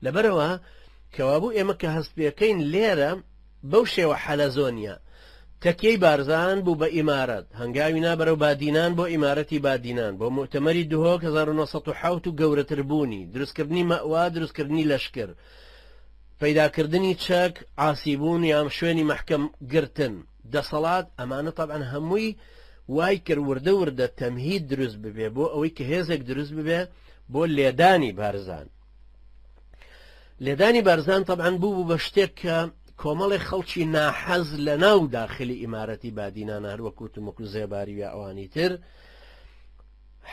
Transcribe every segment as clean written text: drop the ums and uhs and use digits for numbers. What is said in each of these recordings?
لەبەرەوە کەوابوو ئێمە کە هەست پێەکەین لێرە بەو شێوە حەلەزۆنیە تەکیەی بارزان بوو بە ئیمارەت هەنگاوی نابەرەو بادینان بۆ ئیمارەتی بادینان بۆ مؤتەمەری دهۆک 1970 و گەورەتر بوونی دروستکردنی مەوا دروستکردنی لەشکر پەیداکردنی چەک عاسیبوون یان شوێنی مەحکەم گرتن دەسەڵات ئەمانە طبعا هەمووی وای کرد وردە وردە تەمهید دروست ببێ بۆ ئەوەی کە هێزێک دروست ببێ بۆ لێدانی بارزان لێدانی بارزان طبعا بوو بە شتێک کە کۆمەڵی خەڵکی ناحەز لە ناو داخلی ئیمارەتی بادینان هەروەکوتم وەکو زێباری و ئەوانی تر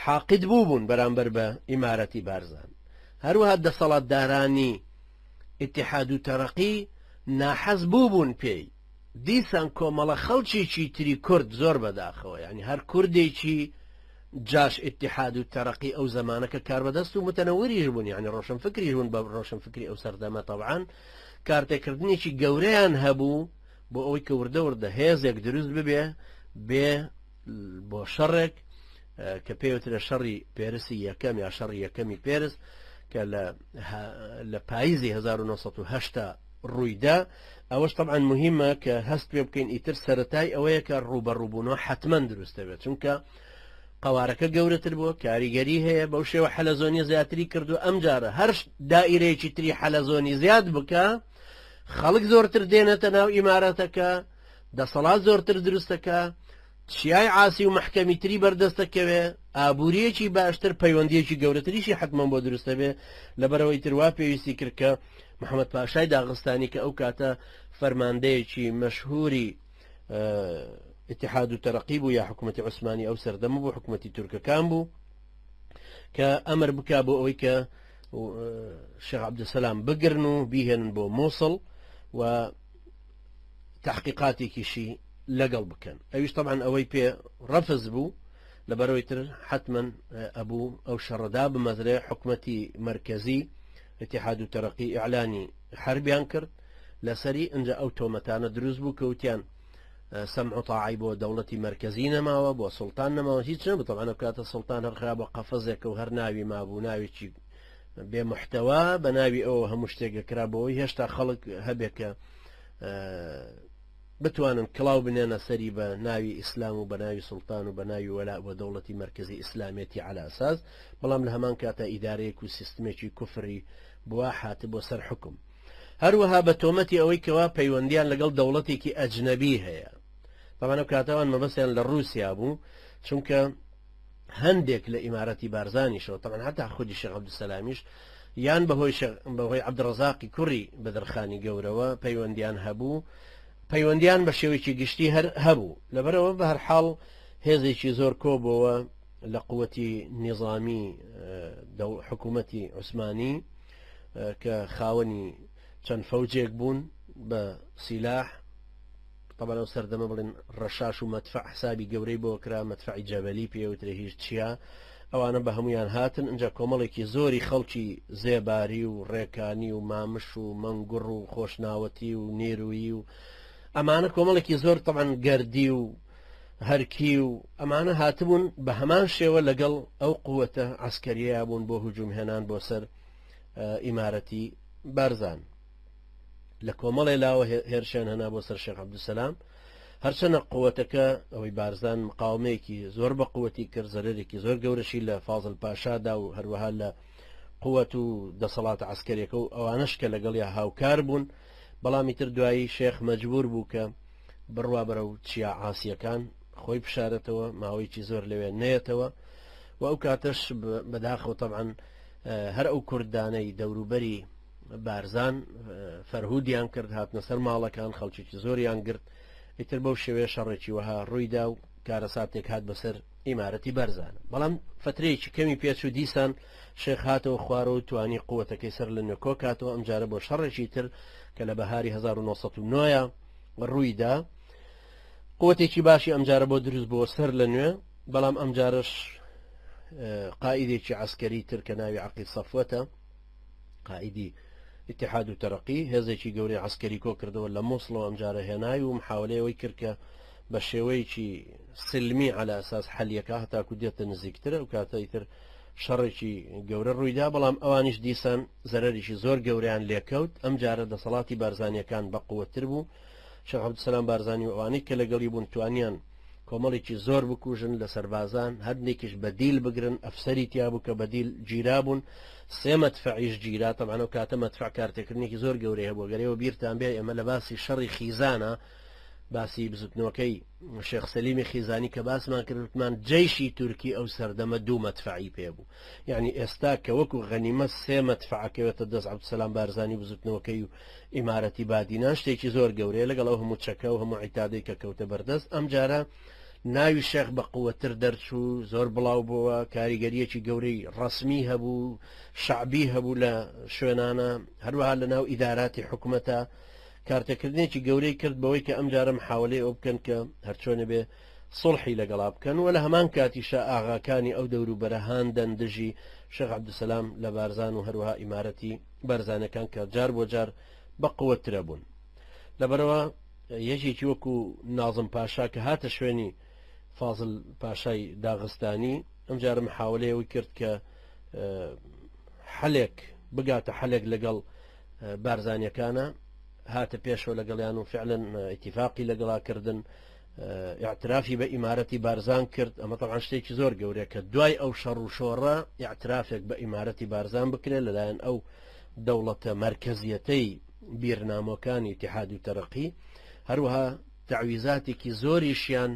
حاقد بوون بەرامبەر بە ئیمارەتی بارزان هەروەها دەسەڵاتدارانی اتحاد و تەرەقی ناحەز بوون پێی دیسان کۆمەڵە خەڵکیی تری کورد زۆر بەداخەوە یعنی هەر کوردێکی جاش اتحاد و تەرەقی ئەو زمانەکە کاربەدەست و متەنەوریش بوون یعنی ڕۆشنفکریش بوون بە ڕۆشنفکری ئەو سەردەمە طبعا کارتێکردنێکی گەورەیان هەبوو بۆ ئەوەی کە وردە وردە هێزێک دروست ببێ بێ بۆ شەڕێک کە پێوترە شەڕی پێرسی یەکەم یا شەڕی یەکەمی پێرس کە لە پاییزی 1970 ڕوویدا ئەوەش طبعا مهمە کە هەست پێ بکەین ئیتر سەرەتای ئەوەیە کە ڕوبەڕووبوونەوە حتمما دروستە بێت چونکە قوارەکە گەورەتر بووە کاریگەری هەیە بەو شێوە حەلەزۆنی زیاتری کردو ئەم جارە هەر دائیرەیەکی تری حەلەزۆنی زیاد بکە خەڵک زۆرتر دێنێتە ناو ئیمارەتەکە دەسەڵات زۆرتر دروستەکە چیای عاسی و محکەمی تری بەردەستەکەوێ ئابوووریەکی باشتر پەیوەندیەکی گەورەتریشی حتمما بۆ دروستە بێ لەبەرەوەی تروا پێویستی کرد کە محەممەد پاشای داغستانی کە ئەو کاتە فەرماندەیەکی مەشهوری اتحاد و تەرەقی بوو یا حکوومەتی عوسمانی ئەو سەردەمە بوو حکوومەتی تورکەکان بوو کە ئەمر بکا بۆ ئەوەی کە شێخ عەبدولسەلام بگرن و بیهێنن بۆ مووسڵ و تحقیقاتێکیشی لەگەڵ بکەن ئەویش طبعا ئەوەی پێ ڕەفز بوو لەبەرەوەی تر حتمما ئەبوو ئەو شەڕەدا بمەزرێ حکوومەتی مرکزی اتحاد و تەرەقی ئیعلانی حربیان کرد لەسەری ئەنجا ئەو تۆمەتانە دروست بوو کەوتیان سمع و طاعی بۆ دەوڵەتی مرکزی نەماوە بۆ سڵتان نەماوە هیچ نەبوو طبعا ئەو کاتە سڵتان هەرخا بە قەفەزێک و هەر ناوی مابوو ناوێکی بێ محتەوا بە ناوی ئەوە هەموو شتێکەکرا بۆەوەی هێشتا خەڵک هەبێکە بتوانن کڵاو بنێنە سەری بە ناوی ئیسلام و بە ناوی سڵتان و بە ناوی وەلا بۆ دەوڵەتی مرکزی ئیسلامێتی على ئاساس بەڵام لە هەمان کاتە ئیدارەیەک و سیستمێکی کوفری بووە هات بۆ سەر حکم هەروەها بە تۆمەتی ئەوەی کەوا پەیوەندیان لەگەڵ دەوڵەتێکی ئەجنەبی هەیە طبعا کاتەوان مەبەستیان لە رووسیا بوو چونکە هەندێک لە ئیمارەتی بارزانیشەوە طبعا حتا خودی شێخ عەبدولسەلامیش یان بەهۆی عەبدڕەزاقی کوڕی بەدرخانی گەورەوە پەیوەندیان هەبوو پەیوەندیان بە شێوەیەکی گشتی هەبوو لەبەرەوە بە هەر حاڵ هێزێکی زۆر کۆبەوە لە قووەتی نظامی حکوومەتی عوسمانی کە خاوەنی چەند فەوجێک بوون بە سیلاح طبعا سەردەمە بڵێن ڕەشاش و مەدفع حسابی گەورەی بۆ کرا مەدفعی جەبەلی پێوترە هیچ چییە ئەوانە بە هەمویان هاتن اینجا کۆمەڵێکی زۆری خەڵکی زێباری و ڕێکانی و مامش و مەنگوڕ و خۆشناوەتی و نێرویی و ئەمانە کۆمەڵێکی زۆر طبعا گەردی و هەرکی و ئەمانە هاتبوون بە هەمان شێوە لەگەڵ ئەو قووەتە عسکەریە بوون بۆ هجوم هێنان بۆ سەر ئیمارەتی بارزان لە کۆمەڵی لاوە هێرشیان هەنا بۆ سەر شێخ عەبدولسەلام هەرچەنە قووەتەکە ئەوەی بارزان مقاومەیەکی زۆر بە قووەتی کرد زەرێکی زۆر گەورەشی لە فازڵ پاشادا و هەروەها لە قووەت و دەسەڵات عسکەریەکە و ئەوانەش کە لەگەڵ یا هاوکار بوون بەڵامی تر دوایی شێخ مەجبور بوو کە بڕوا بەرە و چیا عاسیەکان خۆی بشارەتەوە ماوەیەکی زۆر لەوێ نێتەوە و ئەو کاتەش بەداخەوە طبعا هەر ئەو کوردانەی دەوروبەری بارزان فەرهودیان کرد هاتنە سەر ماڵەکان خەڵکیی زۆریان گرت ئیتر بەو شێوەیە شەڕێکی وەها ڕوویدا و کارەساتێک هات بەسەر ئیمارەتی بارزانە بەڵام فترەیەکی کەمی پێچ و دیسان شێخ هاتەوە خوارە و توانی قووەتەکەی سەر لە نوێ کۆکاتەوە ئەمجارە بۆ شەڕێکی تر کە لە بەهاری 1990 ڕوویدا قووەتێکی باشی ئەمجارە بۆ دروست بۆ سەر لە نوێ بەڵام ئەمجارش قائیدێکی عسکەری تر کە ناوی عەقیل سەفوەتە قائیدی اتحاد و تەرەقی هێزێکی گەورەی عسکەری کۆ کردەوە لە مووسڵەوە ئەمجارە هێناوی و محاولەیەوەی کرد کە بە شێوەیەکی سلمی على ئەساس حەلیەکە هەتاکو دێتە نزیکترە و کاتە ئیتر شەڕێکی گەورە ڕوویدا بەڵام ئەوانیش دیسان زەرەریشی زۆر گەوریان لێکەوت ئەم جارە دەسەڵاتی بارزانیەکان بەقووەتر بوو شێخ عەبدولسەلام بارزانی و ئەوانەی کە لەگەڵی بوون توانیان کۆمەڵێکی زۆر بکوژن لە سەربازان هەرنێکیش بەدیل بگرن ئەفسەری تیابوو کە بەدیل گیرا بوون سێ مەدفەعیش گیرا تەمەنە و کاتە مەدفەع کارتێکردنێکی زۆر گەورەیە بۆ گەرەوە بیرتان بێ ئێمە لە باسی شەڕی خیزانە باسی بزوتنەوەکەی شێخ سەلیمی خیزانی کە باسمان کردمان جەیشی تورکی ئەو سەردەمە دوو مەدفەعی پێبوو یعنی ئێستا کە وەکو غەنیمە سێ مەدفەعەکەوێتە دەست عەبدولسەلام بارزانی بزوتنەوەکەی و ئیمارەتی بادینان شتێکی زۆر گەورەیە لەگەڵ ئەو هەموو چەکە و هەموو عیتادەی کە کەوتە بەردەست ئەم جارە ناوی شێخ بە قووەتر دەرچوو زۆر بڵاو بووە کاریگەریەکی گەورەی ڕەسمی هەبوو شعبی هەبوو لە شوێنانە هەروەها لە ناو ئیداراتی حکوومەتە کارتەکردنێکی گەورەی کرد بەوەی کە ئەم جارە محاولەی ئەو بکەن کە هەرچۆنە بێ سڵحی لەگەڵا بکەن و لە هەمان کاتیشە ئاغاکانی ئەو دەوروبەرە هاندەن دژی شێخ عەبدولسەلام لە بارزان و هەروەها ئیمارەتی بارزانەکان کە جار بۆ جار بە قووەترە بوون لەبەرەوە یەکێکی وەکو نازم پاشا کە هاتە شوێنی فازڵ پاشای داغستانی ئەم جارە محاولەیەوەی کرد کە حەلێک بگاتە حەلێک لەگەڵ بارزانیەکانە هاتە پێشەوە لەگەڵیان و فعلەن ئیتیفاقی لەگەڵاکردن اعترافی بە ئیمارەتی بارزان کرد ئەمە طبعا شتێکی زۆر گەورەیە کە دوای ئەو شەڕ و شۆڕە اعترافێک بە ئیمارەتی بارزان بکرێت لەلایەن ئەو دەوڵەتە مرکزیەتەی بیرنامەکانی اتحاد و تەرەقی هەروەها تعویزاتێکی زۆریشیان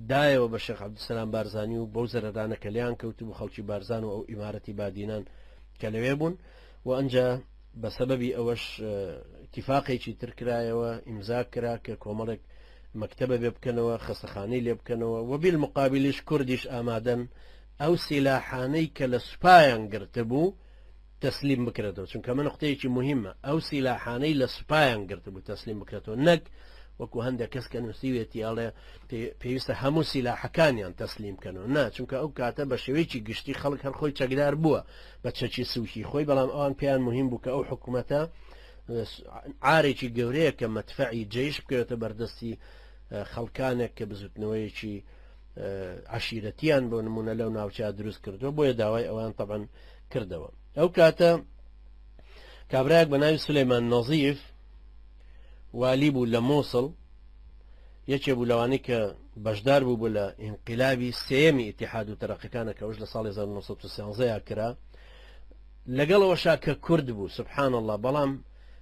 دایەوە بە شێخ عەبدولسەلام بارزانی و بەو زەرەرانە کە لیان کەوتو بۆ خەڵکی بارزان و ئەو ئیمارەتی بادینان کە لەوێ بوون و ئەنجا بە سەبەبی ئەوەش اتفاقێکی ترکرایەوە ئیمزا کرا کە کۆمەڵێک مەکتەبە بێ بکەنەوە خەستەخانەی لێ بکەنەوە و بالمقابلیش کوردیش ئامادەن ئەو سیلاحانەی کە لە سوپایان گرتە بوو تەسلیم بکرێتەوە چونکە من نقطەیەکی مهمە ئەو سیلاحانەی لە سوپایان گرتە بوو تەسلیم بکرێتەوە نەک وەکو هەندێک کەس کە نووسیوێتی ئەڵێ پێویستە هەموو سیلاحەکانیان تەسلیم بکەنەوە نا چونکە ئەو کاتە بە شێوەیەکی گشتی خەڵک هەر خۆی چەکدار بووە بە چەکی سووکی خۆی بەڵام ئەوان پێیان مهم بوو کە ئەو حکوومەتە عارێکی گەورەیە کە مەدفەعی جەیش بکەوێتە بەردەستی خەڵکانێک کە بزوتنەوەیەکی عشیرەتیان بۆ نمونە لەو ناوچە دروست کردووە بۆیە داوای ئەوان طبعا کردەوە ئەو کاتە کابرایەک بە ناوی سولەیمان نەزیف والی بوو لە مۆسڵ یەکێ بوو لەوانەی کە بەشدار بوو بوو لە ئینقلابی سێمی ئیتیحاد و تەرەقیەکانە کە ئەوش لە ساڵی 1913 کرا لەگەڵەوەشا کە کورد بوو سبحان الله بەڵام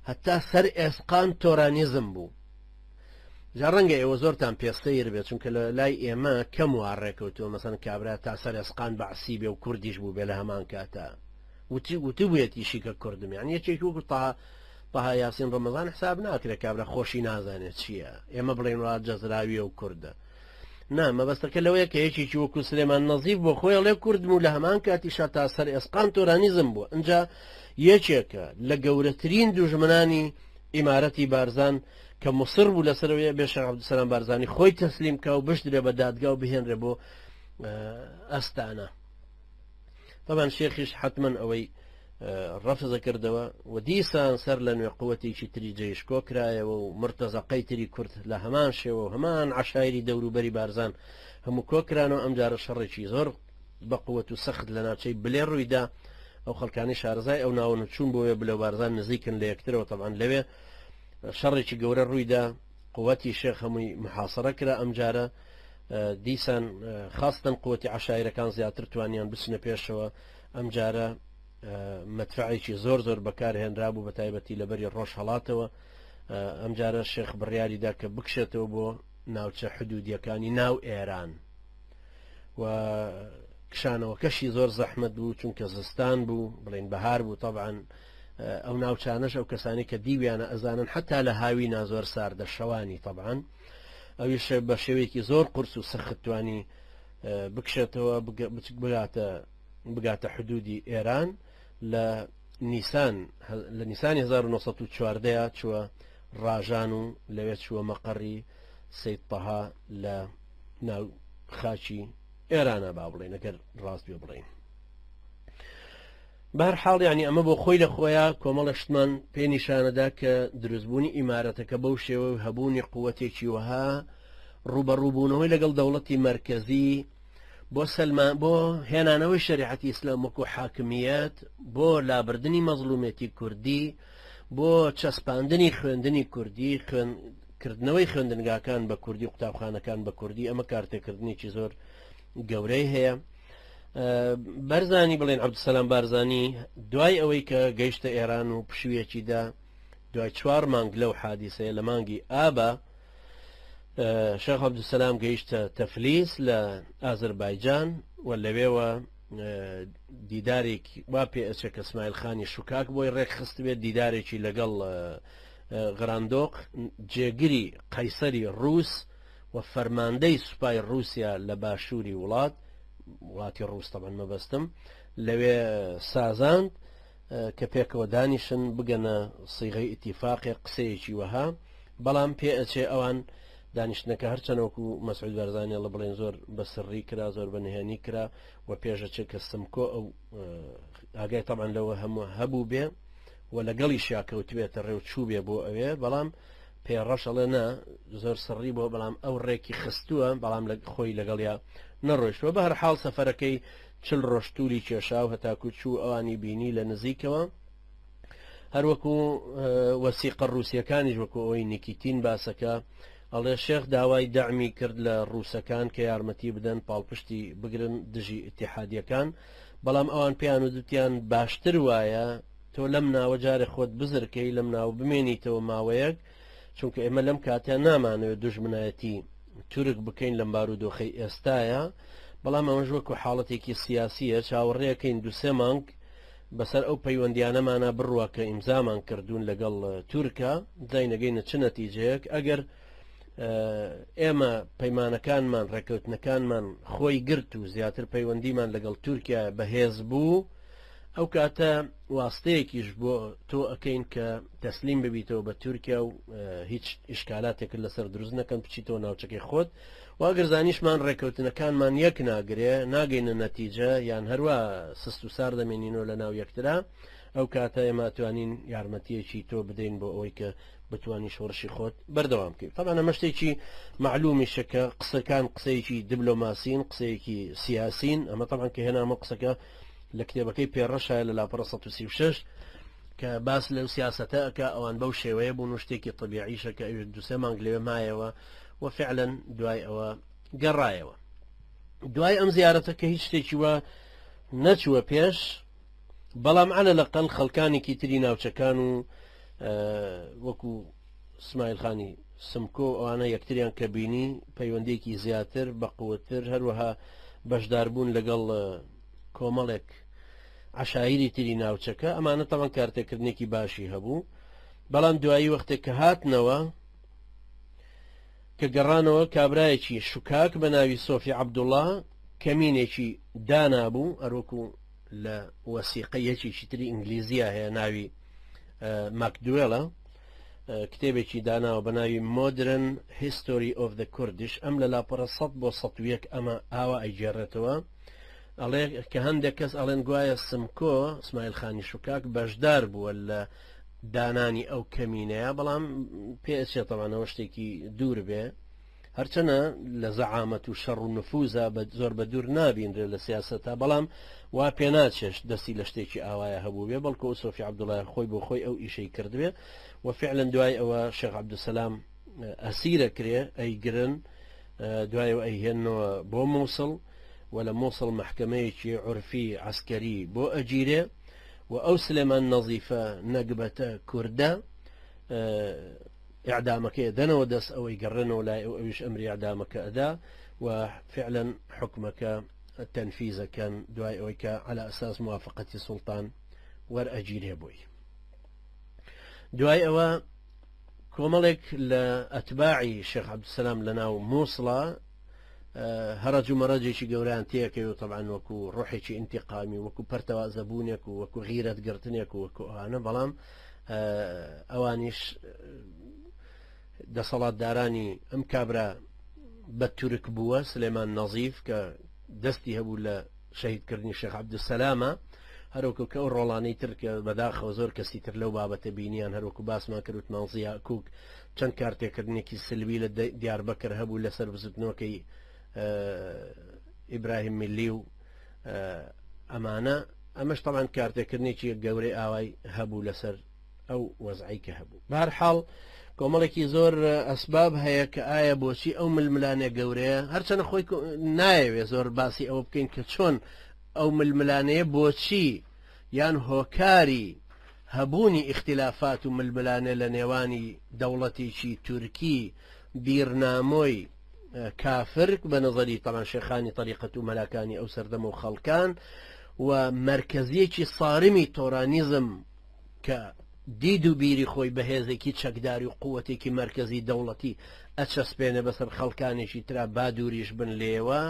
هەتا سەر ئێسقان تۆرانیزم بوو جا ڕەنگە ئێوە زۆرتان پێستەیر بێت چونکە لە لای ئێمە کەم وارڕێکەوتەوە مەسەن کابرا تا سەر ئێسقان بەعسی بێ و کوردیش بوو بێ لە هەمان کاتە وتی بوویەتیشی کە کوردم یعنی یەکێکی وەکو طه یاسین ڕەمەزان حساب ناکرێت کابرا خۆشی نازانێت چییە ئێمە بڵێن وا جەزراویە و کووردە نا مەبەستەکە لەوەیە کە یەکێکی وەکو سلێمان نەزیف بۆ خۆی ئەڵێ کوردم و لە هەمان کاتیشا تا سەر ئێسقان تۆرانیزم بووە ئەنجا یەکێکە لە گەورەترین دوژمنانی ئیمارەتی بارزان کە مصر بوو لەسەرەوەی بێ شێخ عەبدولسەلام بارزانی خۆی تەسلیم کا و بشدرێ بە دادگا و بهێنرێ بۆ ئەستانە طبعا شێخیش حتما ئەوەی ڕەفزە کردەوە و دیسان سەر لە نوێ قووەتێکی تری جێیش کۆکرایەوە و مرتەزەقەی تری کورد لە هەمان شێوە و هەمان عەشایری دەوروبەری بارزان هەموو کۆکرانەوە ئەم جارە شەڕێکی زۆر بە قووەت و سەخت لە ناوچەی بلێ ڕوویدا ئەو خەڵکانی شارەزای ئەو ناوە چوون بۆیە بلێ بارزان نزیکن لە یەکترەوە طبعا لەوێ شەڕێکی گەورە ڕوویدا قووەتی شێخ هەمووی محاصرە کرا ئەم جارە دیسان خاستن قووەتی عەشایرەکان زیاتر توانیان بچنە پێشەوە ئەم جارە مەدفەعێکی زۆر بەکارهێنرا بوو بە تایبەتی لەبەری ڕۆژ هەڵاتەوە ئەم جارە شێخ بڕیاریدا کە بکشێتەوە بۆ ناوچە حدودیەکانی ناو ئێران و کشانەوە کەشی زۆر زەحمەت بوو چونکە زستان بوو بڵێن بەهار بوو طبعا ئەو ناوچانەش ئەو کەسانی کە دیویانە ئەزانن حتا لە هاوینا زۆر ساردە شەوانی طبعا ئەویش بە شێوەیەکی زۆر قورس و سەخت توانی بکشێتەوە بگاتە حدودی ئێران لە نیسانی 1914 چووە ڕاژان و لەوێت چووە مەقەڕی سەید تەها لە ناو خاچی ئێرانە با بڵێن ئەگەر ڕاست بێ بڵێن بەهەرحاڵ یعنی ئەمە بۆ خۆی لە خۆیە کۆمەڵە شتمان پێ نیشانەدا کە دروستبوونی ئیمارەتەکە بەو شێوە هەبوونی قووەتێکی وەها ڕوبەڕووبوونەوەی لەگەڵ دەوڵەتی مەرکەزی بۆ سلمان بۆ هێنانەوەی شریعەتی ئیسلام وەکو حاکمیەت بۆ لابردنی مەزلومێتی کوردی بۆ چەسپاندنی خوێندنی کوردی کردنەوەی خوێندنگاکان بە کوردی قوتابخانەکان بە کوردی ئەمە کارتێکردنیی زۆر گەورەی هەیە. بەرزانی بڵێن عەبدولسەلام بارزانی دوای ئەوەی کە گەیشتە ئێران و پشوویەکیدا دوای 4 مانگ لەو حادیسەیە لە مانگی ئابە شێخ عەبدولسەلام گەیشتە تەفلیس لە ئازەربایجان و لەوێوە دیدارێکی وا پێ ئەچێ کە ئیسماعیل خانی شوکاک بۆی ڕێکخست بێت دیدارێکی لەگەڵ غراندۆق جێگیری قەیسەری ڕووس و فەرماندەی سوپای رووسیا لە باشووری وڵاتی ڕووس تەبەن مەبەستم لەوێ سازاند کە پێکەوە دانیشن بگەنە سیغەی ئیتیفاقی قسەیەکی وەها بەڵام پێ ئەچێ ئەوان دانیشتنەکە هەرچەنەوەکو مەسعود بارزانانی لە بڵێن زۆر بەسڕی کرا زۆر بەنهێنی کرا و پێشەچێت کە سمکۆ ئەو ئاگای تەبەن لەوە هەموو هەبوو بێ و لەگەڵی شاکەوتبێتە ڕێو چوو بێ بۆ ئەوێ بەڵام پێڕەشەڵێ نا زۆر سڕی بۆ بەڵام ئەو ڕێکی خستووە بەڵام خۆی لەگەڵیا نەڕۆیشتوە بە هەر حاڵ سەفەرەکەی 40 ڕۆژتوری کێشاو هەتاکو چوو ئەوانی بینی لە نزیکەوە هەروەکو وەسیقە ڕووسیەکانیش وەکو ئەوەی نیکیتین باسەکە ئەڵێ شێخ داوای دەعمی کرد لە ڕووسەکان کە یارمەتی بدەن پاڵپشتی بگرن دژی ئیتیحادیەکان بەڵام ئەوان پێیان و دوتیان باشتر وایە تۆ لەم ناوە جارێ خۆت بزرکەی لەم ناو بمێنیتەوە ماوەیەک چونکە ئێمە لەم کاتیان نامانەوێت دوژمنایەتی تورک بکەین لەم بارودۆخەی ئێستاە بەڵام ئەمەش وەکو حاڵەتێکی سیاسیە چاوەڕێەکەین 2-3 مانگ بەسەر ئەو پەیوەندیانەمانە بڕوە کە ئیمزامان کردوون لەگەڵ تورکە داینەگەینە چ نەتیجەیەک ئەگەر ئێمە پەیمانەکانمان ڕێکەوتنەکانمان خۆی گرت و زیاتر پەیوەندیمان لەگەڵ تورکیا بەهێز بوو ئەو کاتە واستەیەکیش بۆ تۆ ئەەکەین کە تەسلیم ببیتەوە بە تورکیا و هیچ ئیشکالاتێکرد لەسەر دروست نەکەن بچیتەوە ناوچەکەی خۆت واگەر زانیشمان ڕێکەوتنەکانمان یەک ناگرێ ناگەینە نەتیجە یان هەروە سست و سار دەمێنینەوە لە ناو یەکترا ئەو کاتە ئێمە توانین یارمەتیەکی تۆ بدەین بۆ ئەوەی کە بتوانی شۆڕشی خۆت بەردەوام بکەیت طبعا ئەمە شتێکی معلومیشە کە قسەکان قسەیەکی دیبلۆماسین قسەیەکی سیاسین ئەمە طبعا کە هێنامە قسەکە لە کتێبەکەی پێڕەشایە لە لاپەڕە 136 کە باس لەو سیاسەتە ئەکا ئەوان بەو شێوەیە بوون و شتێکی طبیعیشە کە ئەوێت 2-3 مانگ لێوێ مایەوە وفعلا دوای ئەوە گەڕایەوە دوای ئەم زیارەتە کە هیچ شتێکی وە نەچووە پێش بەڵام على لەقەل خەڵکانێکی تری ناوچەکان و وەکو اسماعیل خانی سمکۆ ئەوانە یەکتریان کە بینی پەیوەندێکی زیاتر بەقوتر هەروەها بەشداربوون لەگەڵ کۆمەڵێک عشایری تری ناوچەکە ئەمانە تەمان کارتێکردنێکی باشی هەبوو بەڵام دوایی وەختێک کە هاتنەوە کە گەڕانەوە کابرایەکی شوکاک بە ناوی سۆفی عەبدوڵڵا کەمینێکی دانابوو ئەرۆکو لە وەسیقەیەکی تری ئینگلیزیە هەیە ناوی ماکدوێڵە کتێبێکی داناوە بە ناوی Modern History of the Kurdish ئەم لە لاپەڕە 100 بۆ 101 ئەمە ئاوا ئەیگێڕێتەوە ئەڵێ کە هەندێک کەس ئەڵێن گوایە سمکۆ اسماعیل خانی شوکاک بەشدار بووە لە دانانی ئەو کەمینەیە بەڵام پێچێتەوانەوە شتێکی دوور بێ هەرچەنە لە زەعامەت و شەڕ و نفوزە زۆر بە دوور نابینرێت لە سیاسەتە بەڵام وا پێ ناچێش دەستی لە شتێکی ئاوایە هەبوو بێ بەڵکو و سۆفی عەبدوڵڵا خۆی بۆ خۆی ئەو ئیشەی کردوێ و فعلا دوای ئەوە شێخ عەبدولسەلام ئەسیرە کرێ ئەیگرن دوایەوە ئەیهێنەوە بۆ مووسڵ و لە مووسڵ مەحکەمەیەکی عورفی عەسکەری بۆ ئەگیرێ و ئەو سلێمان نەزیفە نەگبەتە کووردە ئیعدامەکەی دەنەوە دەست ئەوەی گەڕێنەوە لای ئەویش ئەمری ئیعدامەکە ئەدا و فعلا حکمەکە تەنفیزەکەن دوای ئەوەی کە على ئەساس موافقەتی سوڵتان وەرئەگیرێ بووی دوای ئەوە کۆمەڵێک لە ئەتباعی شێخ عەبدولسەلام لە ناو مووسڵە هەرەج و مەرەجێکی گەورەیان تێکەوێت و طبعا وەکو ڕوحێکی ئینتیقامی وەکو پەرتەوازەبوونێک و وەکو غیرەتگرتنێک و وەکو ئەوانە بەڵام ئەوانیش دەسەڵاتدارانی ئەم کابرا بە تورک بووە سلێمان نەزیف کە دەستی هەبوو لە شەهیدکردنی شێخ عەبدولسەلامە هەروەکو کە ئەو ڕۆڵانەی تر کە بەداخەوە زۆر کەسی تر لەو بابەتە بینیان هەروەکو باسمان کردوت مانزیە کوک چەند کارتێکردنێکی سلوی لە دیاربەکر هەبوو لەسەر بزوتنەوەکەی ئیبراهیم میلی و ئەمانە ئەمەش طبعا کارتێکردنێکی گەورەی ئاوای هەبوو لەسەر ئەو وەزعی کە هەبوو. بەهەرحاڵ کۆمەڵێکی زۆر ئەسباب هەیە کە ئایا بۆچی ئەو ململانێ گەورەیە، هەرچەنە خۆی نایەوێ زۆر باسی ئەوە بکەین کە چۆن ئەو ململانەیە بۆچی یان هۆکاری هەبوونی اختلافات و ململانە لە نێوانی دەوڵەتێکی تورکی بیرنامۆی کافر بە نظری طبعا شێخانی طریقەت و مەلاکانی ئەو سەردەمە و خەڵکان و مرکزیەکی صارمی تۆرانیزم کە دید و بیری خۆی بەهێزێکی چەکداری و قووەتێکی مرکزی دەوڵەتی ئەچەسپێنە بەسەر خەڵکانێکی ترا با دووریش بن لێوە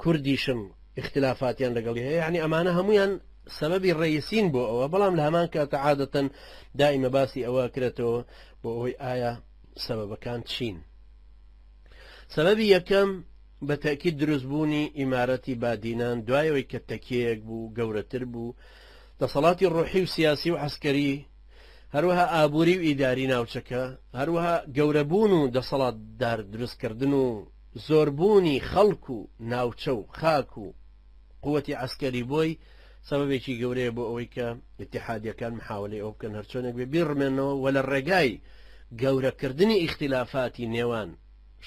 کوردیشم اختلافاتیان لەگەڵی هەیە، یعنی ئەمانە هەمویان سببی ڕئیسین بۆ ئەوە، بەڵام لە هەمان کاتە عادەتەن دائیمە باسی ئەوە کرێتەوە بۆ ئەوەی ئایا سببەکان چین. سببی یەکەم بە تاکید دروستبوونی ئیمارەتی بادینان دوایەوەی کە تەکیەک بوو گەورەتر بوو، دەسەڵاتی ڕۆحی و سیاسی و عسکەری، هەروەها ئابووری و ئیداری ناوچەکە، هەروەها گەورەبوون و دەسەڵاتدار دروستکردن و زۆربوونی خەڵک و ناوچە و خاک و قووەتی عسکەری بۆی سببێکی گەورەیە بۆ ئەوەی کە ئیتحادیەکان محاولەی ئەو بکەن هەرچۆنێک بێ بیڕمێنەوە و لە ڕێگای گەورەکردنی ئیختلافاتی نێوان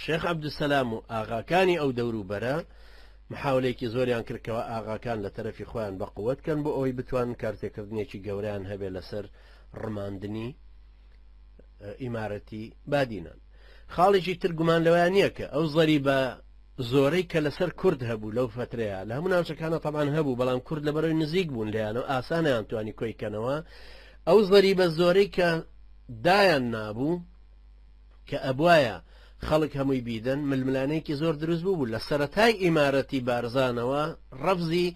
شێخ عەبدولسەلام و ئاغاکانی ئەو دەوروبەرە محاولەیەکی زۆریان کردکەوە ئاغاکان لە تەرەفی خۆیان بە قووەتکەن بۆ ئەوەی بتوانن کارتێکردنێکی گەوریان هەبێ لەسەر ڕماندنی ئیمارەتی بادینان. خاڵێکی تر گومان لەوەیان نییە کە ئەو زەریبە زۆرەی کە لەسەر کورد هەبوو لەو فترەیە لە هەموو ناوچەکانە طبعاً هەبوو، بەڵام کورد لەبەرەوەی نزیک بوون لێیانەوە ئاسانیان توانی کۆیکەنەوە، ئەو زەریبە زۆرەی کە دایان نابوو کە ئەبوایە خەڵک هەمووی بیدەن ململانەیەکی زۆر دروست بوو لە سەرەتای ئیمارەتی بارزانەوە ڕەفزی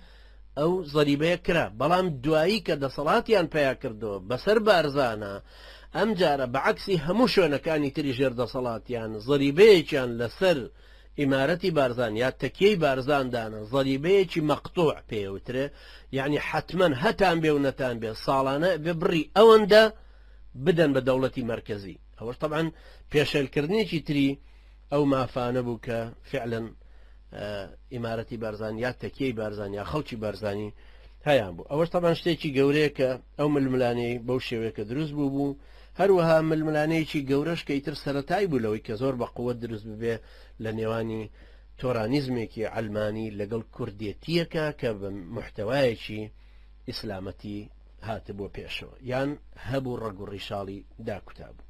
ئەو زەریبەیە کرا، بەڵام دوایی کە دەسەڵاتیان پیا کردەوە بەسەر بارزانە ئەم جارە بەعکسی هەموو شوێنەکانی تری ژێر دەسەڵاتیان زەریبەیەکیان لەسەر ئیمارەتی بارزان یا تەکیەی بارزاندانە زەریبەیەکی مەقتوع پێوترێ، یعنی حتمما هەتان بێ و نەتان بێ ساڵانە بێ بڕی ئەوەندە بدەن بە دەوڵەتی مرکزی. ئەوەش طبعا پێشێلکردنێکی تری ئەو مافانە بوو کە فعلا ئیمارەتی بارزان یا تەکیەی بارزان یا خەڵکی بارزانی هەیان بوو. ئەوەش طبعا شتێکی گەورەیە کە ئەو ململانەی بەو شێوەیە کە دروست بوو هەروەها ململانەیەکی گەورەش کە ئیتر سەرەتای بوو لەوەی کە زۆر بە قووەت دروست ببێ لە نێوانی تۆرانیزمێکی ئەلمانی لەگەڵ کوردێتیەکە کە بە محتەوایەکی ئیسلامەتی هاتبووە پێشەوە یان هەبوو ڕەگ و ڕیشاڵی داکوتا بوو.